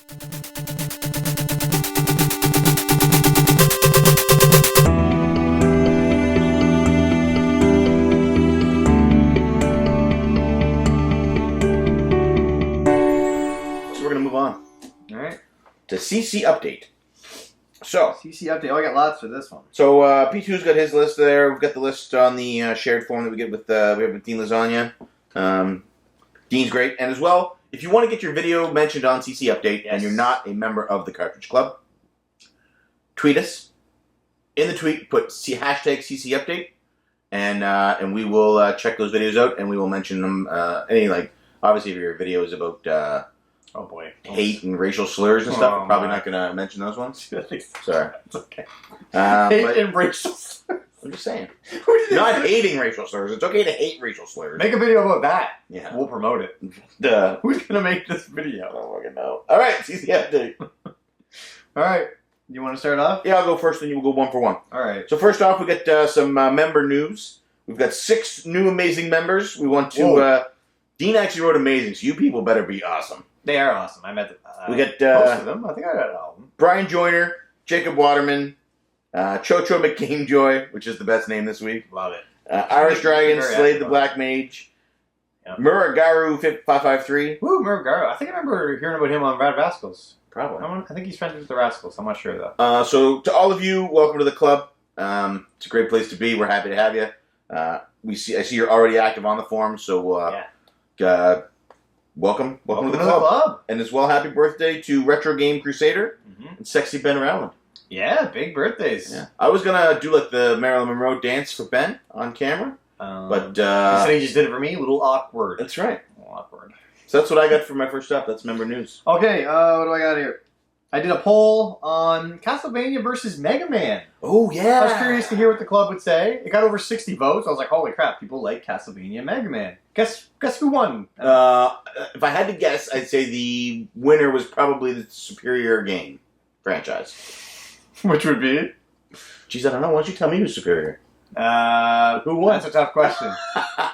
So we're going to move on. All right. To CC Update. So CC update. Oh, I got lots for this one. So P2's got his list there. We've got the list on the shared form that we get with we have with Dean Lasagna. Dean's great, and as well, if you want to get your video mentioned on CC Update and you're not a member of the Cartridge Club, tweet us. In the tweet, put hashtag CC Update, and we will check those videos out and we will mention them. Obviously, if your video is about. Oh boy. Hate and racial slurs and stuff. We're probably not going to mention those ones. Sorry. It's okay. Hate and racial slurs. I'm just saying. Not hating racial slurs. It's okay to hate racial slurs. Make a video about that. Yeah. We'll promote it. Duh. Who's going to make this video? I don't fucking know. All right, CC Update. All right. You want to start off? Yeah, I'll go first, then you will go one for one. All right. So first off, we got some member news. We've got 6 new amazing members. We want to... Dean actually wrote amazing, so you people better be awesome. They are awesome. I met them. We got most of them. I think I got all of them. Brian Joyner, Jacob Waterman, Chocho McCamejoy, which is the best name this week. Love it. Irish Dragon, Slade the Black Mage, Muragaru 553. Woo, Muragaru. I think I remember hearing about him on Brad Rascals. Probably. I think he's friends with the Rascals. I'm not sure though. So to all of you, welcome to the club. It's a great place to be. We're happy to have you. I see you're already active on the forum, so welcome to the club. And as well, happy birthday to Retro Game Crusader and Sexy Ben Rowland. Yeah, big birthdays. Yeah. I was gonna do like the Marilyn Monroe dance for Ben on camera, but he said he just did it for me. A little awkward. That's right. A little awkward. So that's what I got for my first up. That's member news. Okay, what do I got here? I did a poll on Castlevania versus Mega Man. Oh, yeah. I was curious to hear what the club would say. It got over 60 votes. I was like, holy crap, people like Castlevania and Mega Man. Guess who won? If I had to guess, I'd say the winner was probably the superior game franchise. Which would be? Jeez, I don't know. Why don't you tell me who's superior? Who won? That's a tough question.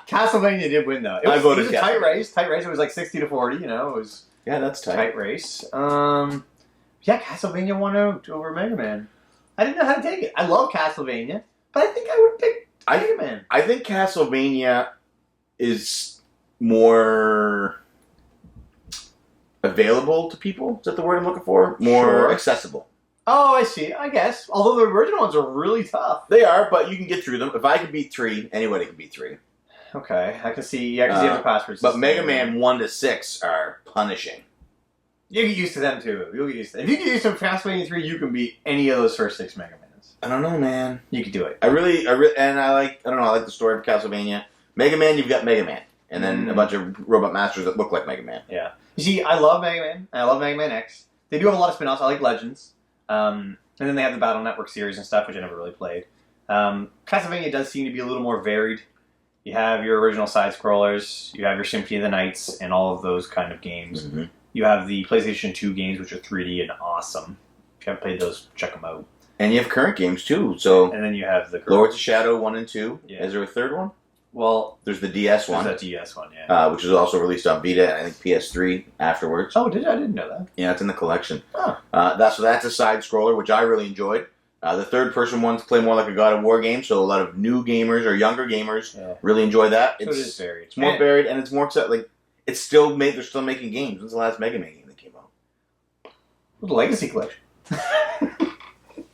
Castlevania did win, though. I voted it was a tight race. Tight race. It was like 60 to 40, you know. It was that's tight. Tight race. Yeah, Castlevania won out over Mega Man. I didn't know how to take it. I love Castlevania, but I think I would have picked Mega Man. I think Castlevania is more available to people. Is that the word I'm looking for? More accessible. Oh, I see. I guess. Although the original ones are really tough. They are, but you can get through them. If I can beat 3, anybody can beat 3. Okay, I can see. Yeah, because you have the passwords. But Mega Man 1 to 6 are punishing. You get used to them too. You'll get used to them. If you get used to Castlevania 3, you can beat any of those first 6 Mega Mans. I don't know, man. You can do it. I like the story of Castlevania. Mega Man, you've got Mega Man. And then a bunch of Robot Masters that look like Mega Man. Yeah. You see, I love Mega Man. I love Mega Man X. They do have a lot of spin-offs. I like Legends. And then they have the Battle Network series and stuff, which I never really played. Castlevania does seem to be a little more varied. You have your original side-scrollers. You have your Symphony of the Nights and all of those kind of games. Mm-hmm. You have the PlayStation 2 games, which are 3D and awesome. If you haven't played those, check them out. And you have current games, too. So and then you have the... Lords of Shadow 1 and 2. Yeah. Is there a third one? Well... There's the DS one. There's that DS one, yeah. Which was also released on Vita and I think PS3 afterwards. Oh, did I didn't know that. Yeah, it's in the collection. Oh. That's a side-scroller, which I really enjoyed. The third-person ones play more like a God of War game, so a lot of new gamers or younger gamers really enjoy that. So it is varied. It's more varied, and it's more like it's still made. They're still making games. When's the last Mega Man game that came out? The Legacy Collection.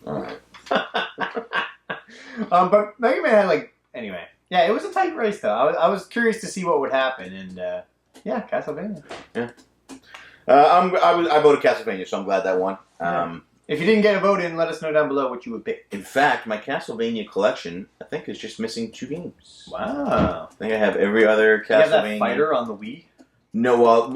All right. But Mega Man had anyway. Yeah, it was a tight race though. I was curious to see what would happen, and Castlevania. Yeah. I voted Castlevania, so I'm glad that won. If you didn't get a vote in, let us know down below what you would pick. In fact, my Castlevania collection, I think, is just missing 2 games. Wow. I think I have every other Castlevania. You have that fighter on the Wii? No, well,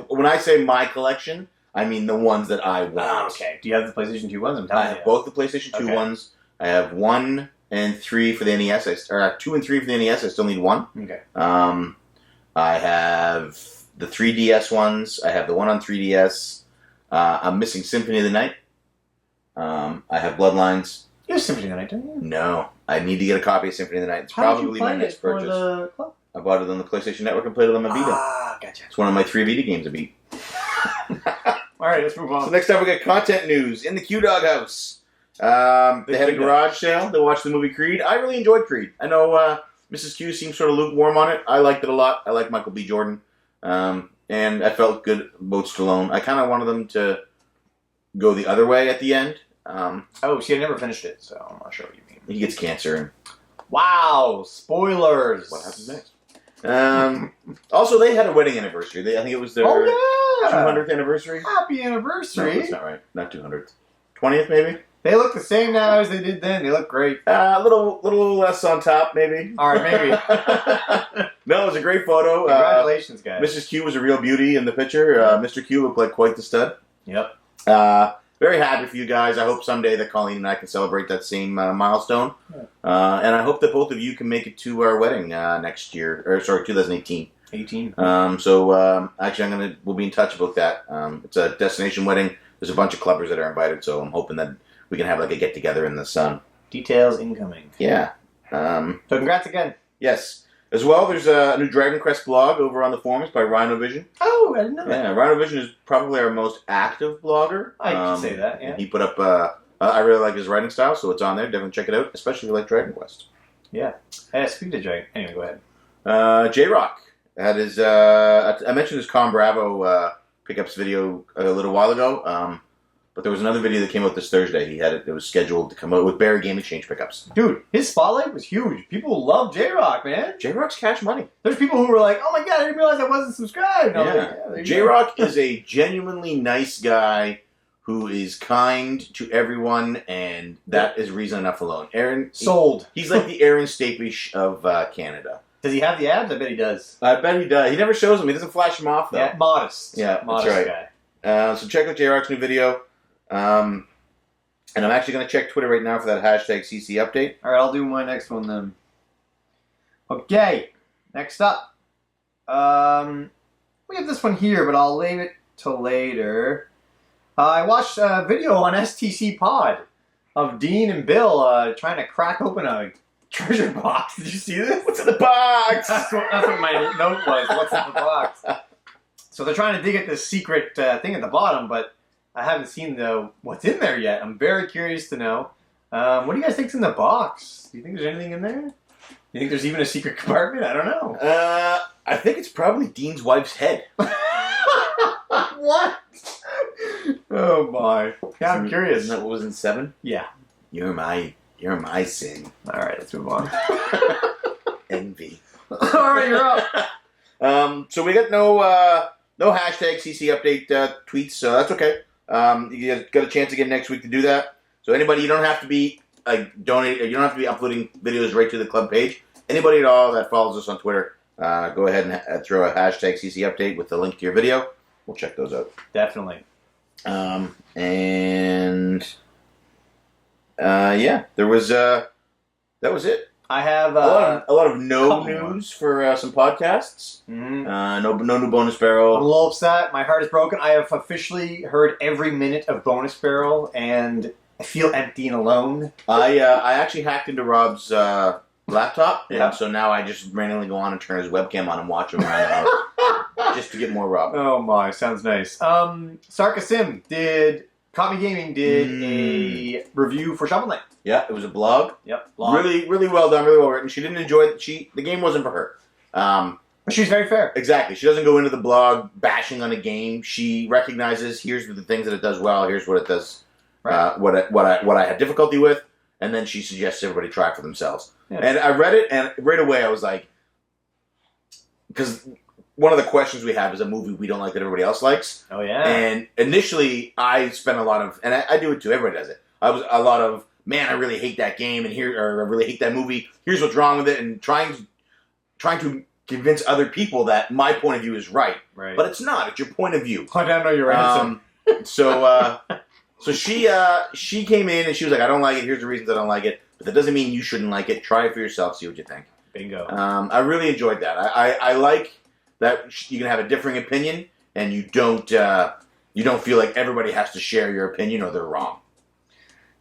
when I say my collection, I mean the ones that I want. Oh, okay. Do you have the PlayStation 2 ones? I have both the PlayStation 2 ones. I have 1 and 3 for the NES. Or 2 and 3 for the NES. I still need 1. Okay. I have the 3DS ones. I have the one on 3DS. I'm missing Symphony of the Night. I have Bloodlines. You have Symphony of the Night, don't you? No. I need to get a copy of Symphony of the Night. It's probably my next purchase. The club? I bought it on the PlayStation Network and played it on my Vita. Ah, gotcha. It's one of my 3 Vita games I beat. All right, let's move on. So next up, we got content news in the Q Dog house. They had a garage sale. They watched the movie Creed. I really enjoyed Creed. I know Mrs. Q seems sort of lukewarm on it. I liked it a lot. I like Michael B. Jordan. And I felt good about Stallone. I kind of wanted them to go the other way at the end. See, I never finished it, so I'm not sure what you mean. He gets cancer. And wow, spoilers. what happens next? Also, they had a wedding anniversary. I think it was their 200th anniversary. Happy No, anniversary. that's not right. Not 200th. 20th, maybe? They look the same now as they did then. They look great. A little less on top, maybe. All right, maybe. No, it was a great photo. Congratulations, guys. Mrs. Q was a real beauty in the picture. Mr. Q looked like quite the stud. Yep. Very happy for you guys. I hope someday that Colleen and I can celebrate that same milestone. Yeah. And I hope that both of you can make it to our wedding next year. Or, sorry, 2018. 18. Actually, we'll be in touch about that. It's a destination wedding. There's a bunch of clubbers that are invited, so I'm hoping that we can have like a get-together in the sun. Details incoming. Yeah. So congrats again. Yes. As well, there's a new Dragon Quest blog over on the forums by Rhinovision. Oh, I didn't know that. Yeah, Rhinovision is probably our most active blogger. I can say that, yeah. He put up, I really like his writing style, so it's on there. Definitely check it out, especially if you like Dragon Quest. Yeah. Speaking of Dragon, anyway, go ahead. J-Rock had his, I mentioned his Com Bravo pickups video a little while ago, but there was another video that came out this Thursday. It was scheduled to come out with Barry Game Exchange pickups. Dude, his spotlight was huge. People love J-Rock, man. J-Rock's cash money. There's people who were like, oh my god, I didn't realize I wasn't subscribed. Yeah. J-Rock is a genuinely nice guy who is kind to everyone, and that is reason enough alone. Aaron... Sold. He's like the Aaron Stapish of Canada. Does he have the abs? I bet he does. I bet he does. He never shows them. He doesn't flash them off, though. Yeah, modest. Yeah, modest that's right. Guy. So check out J-Rock's new video. And I'm actually going to check Twitter right now for that hashtag CC update. All right, I'll do my next one then. Okay, next up. We have this one here, but I'll leave it till later. I watched a video on STC Pod of Dean and Bill trying to crack open a treasure box. Did you see this? What's in the box? That's what my note was. What's in the box? So they're trying to dig at this secret thing at the bottom, but I haven't seen what's in there yet. I'm very curious to know. What do you guys think's in the box? Do you think there's anything in there? Do you think there's even a secret compartment? I don't know. I think it's probably Dean's wife's head. What? Oh my! Yeah, I'm curious. Isn't that what was in 7? Yeah. You're my sin. All right, let's move on. Envy. All right, you're up. So we got no hashtag CC update tweets, so that's okay. You got a chance again next week to do that. So anybody, you don't have to be donate. You don't have to be uploading videos right to the club page. Anybody at all that follows us on Twitter, go ahead and throw a hashtag CC update with the link to your video. We'll check those out. Definitely. Yeah, there was that was it. I have a lot of news for some podcasts. Mm-hmm. No new Bonus Barrel. I'm a little upset. My heart is broken. I have officially heard every minute of Bonus Barrel, and I feel empty and alone. I actually hacked into Rob's laptop, Yeah. and so now I just randomly go on and turn his webcam on and watch him around the house just to get more Rob. Oh my, sounds nice. Sarkasim Caught Me Gaming did a review for Shovel Knight. Yeah, it was a blog. Yep, blog. Really well done, really well written. She didn't enjoy it. The game wasn't for her. But she's very fair. Exactly. She doesn't go into the blog bashing on a game. She recognizes here's the things that it does well. Here's what it does. Right. What I had difficulty with, and then she suggests everybody try it for themselves. Yeah. And I read it, and right away I was like, because one of the questions we have is a movie we don't like that everybody else likes. Oh yeah. And initially I spent a lot of, and I do it too. Everybody does it. I was a lot of, man, I really hate that game, and or I really hate that movie. Here's what's wrong with it, and trying to convince other people that my point of view is right. Right. But it's not. It's your point of view. I don't know your answer. So she came in and she was like, I don't like it. Here's the reasons I don't like it. But that doesn't mean you shouldn't like it. Try it for yourself. See what you think. Bingo. I really enjoyed that. I like that you can have a differing opinion and you don't feel like everybody has to share your opinion or they're wrong.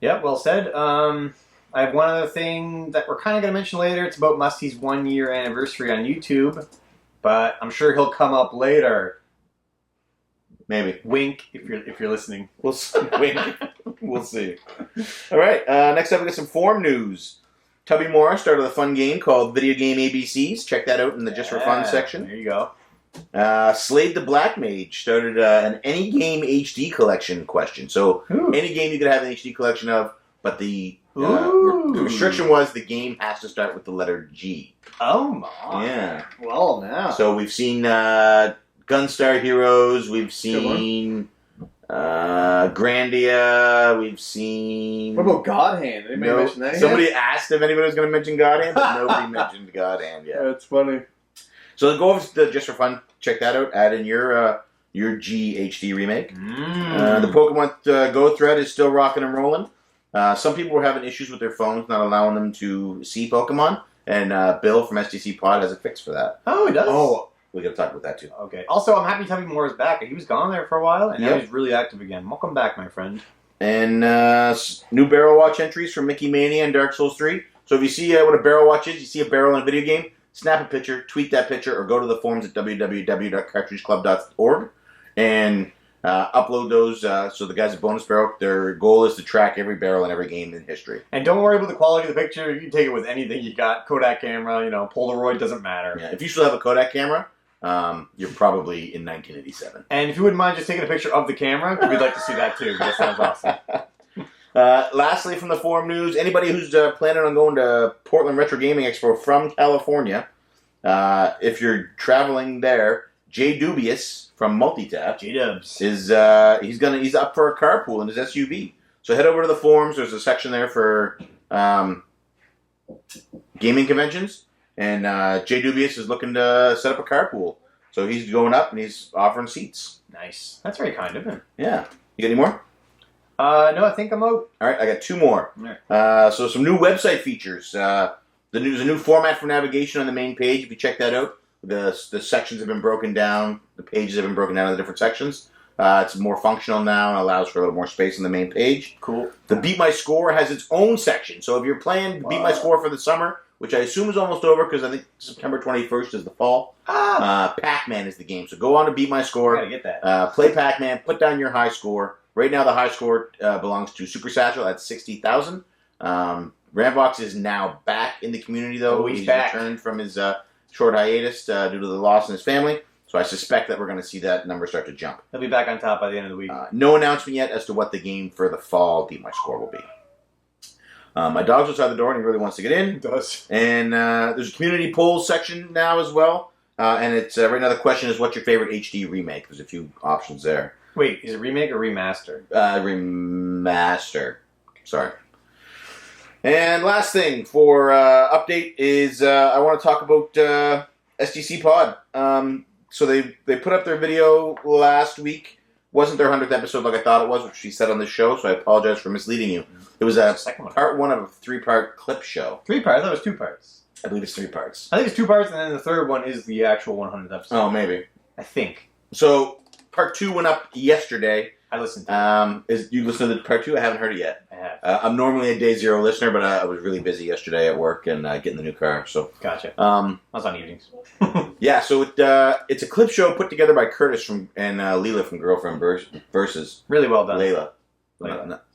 Yep, well said. I have one other thing that we're kind of going to mention later. It's about Musty's 1-year anniversary on YouTube, but I'm sure he'll come up later. Maybe. Wink if you're listening. We'll see. We'll see. All right. Next up, we got some forum news. Tubby Morris started a fun game called Video Game ABCs. Check that out in the Just for Fun section. There you go. Slade the Black Mage started an Any Game HD collection question. So any game you could have an HD collection of, but the restriction was the game has to start with the letter G. Oh my! Yeah. Well, now. So we've seen Gunstar Heroes. We've seen Grandia. We've seen. What about God Hand? Anybody mention that? Somebody asked if anybody was going to mention God Hand, but nobody mentioned God Hand yet. That's funny. So go over to Just for Fun. Check that out. Add in your GHD remake. The Pokemon Go thread is still rocking and rolling. Some people were having issues with their phones, not allowing them to see Pokemon. And Bill from STC Pod has a fix for that. Oh, he does? Oh, we got to talk about that too. Okay. Also, I'm happy Tubby Moore is back. He was gone there for a while, and now he's really active again. Welcome back, my friend. And new Barrel Watch entries from Mickey Mania and Dark Souls 3. So if you see what a Barrel Watch is, you see a barrel in a video game, snap a picture, tweet that picture, or go to the forums at www.CartridgeClub.org and upload those. So the guys at Bonus Barrel, their goal is to track every barrel in every game in history. And don't worry about the quality of the picture. You can take it with anything you got. Kodak camera, Polaroid, doesn't matter. Yeah, if you still have a Kodak camera, you're probably in 1987. And if you wouldn't mind just taking a picture of the camera, we'd like to see that too. That sounds awesome. Lastly, from the forum news, anybody who's planning on going to Portland Retro Gaming Expo from California, if you're traveling there, Jay Dubious from Multitap J-Dubs is he's up for a carpool in his SUV. So head over to the forums. There's a section there for gaming conventions, and Jay Dubious is looking to set up a carpool. So he's going up and he's offering seats. Nice. That's very kind of him. Yeah. You got any more? No, I think I'm out. All right, I got two more. Right. So some new website features. There's a new format for navigation on the main page. If you check that out, the sections have been broken down. The pages have been broken down into different sections. It's more functional now and allows for a little more space on the main page. Cool. The Beat My Score has its own section. So if you're playing Beat My Score for the summer, which I assume is almost over because I think September 21st is the fall, Pac-Man is the game. So go on to Beat My Score. I gotta get that. Play Pac-Man. Put down your high score. Right now, the high score belongs to Super Satchel at 60,000. Rambox is now back in the community, though. He's back. Returned from his short hiatus due to the loss in his family. So I suspect that we're going to see that number start to jump. He'll be back on top by the end of the week. No announcement yet as to what the game for the fall Beat My Score will be. My dog's outside the door and he really wants to get in. He does. And there's a community polls section now as well. And it's right now the question is, what's your favorite HD remake? There's a few options there. Wait, is it remake or remaster? Remaster. Sorry. And last thing for update is I want to talk about STC Pod. So they put up their video last week. Wasn't their 100th episode like I thought it was, which she said on this show, so I apologize for misleading you. It was part one of a 3-part clip show. 3 parts? I thought it was 2 parts. I believe it's 3 parts. I think it's 2 parts, and then the third one is the actual 100th episode. Oh, maybe. I think. So part 2 went up yesterday. I listened to it. You listened to part 2? I haven't heard it yet. I have. I'm normally a day 0 listener, but I was really busy yesterday at work and getting the new car. So gotcha. I was on evenings. Yeah, so it's a clip show put together by Curtis and Leela from Girlfriend Versus. Really well done. Layla.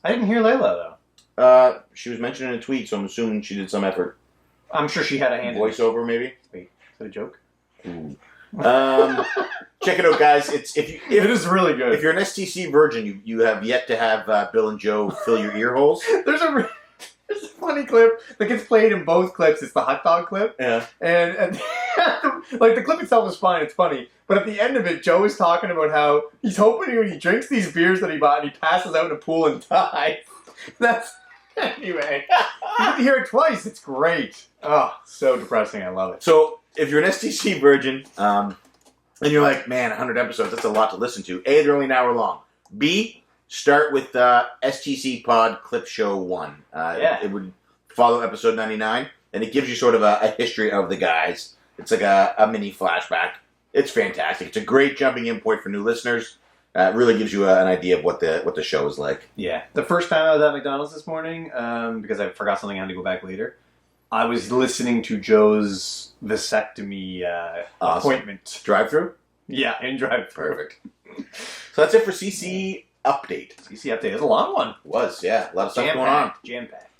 I didn't hear Layla, though. She was mentioned in a tweet, so I'm assuming she did some effort. I'm sure she had a hand voiceover, in maybe? Wait, is that a joke? Ooh. Check it out, guys. It is really good. If you're an STC virgin, you have yet to have Bill and Joe fill your ear holes. There's a funny clip that gets played in both clips. It's the hot dog clip. Yeah. And like the clip itself is fine. It's funny. But at the end of it, Joe is talking about how he's hoping when he drinks these beers that he bought and he passes out in a pool and dies. Anyway. You get to hear it twice. It's great. Oh, so depressing. I love it. So if you're an STC virgin, and you're like, man, 100 episodes, that's a lot to listen to. A, they're only an hour long. B, start with STC Pod Clip Show 1. It would follow episode 99, and it gives you sort of a history of the guys. It's like a mini flashback. It's fantastic. It's a great jumping in point for new listeners. It really gives you an idea of what the show is like. Yeah. The first time I was at McDonald's this morning, because I forgot something, I had to go back later, I was listening to Joe's vasectomy appointment. Drive-through? Yeah, in drive-through. Perfect. that's it for CC Update. CC update. It's a long one. Was, yeah. A lot of stuff going on. Jam packed.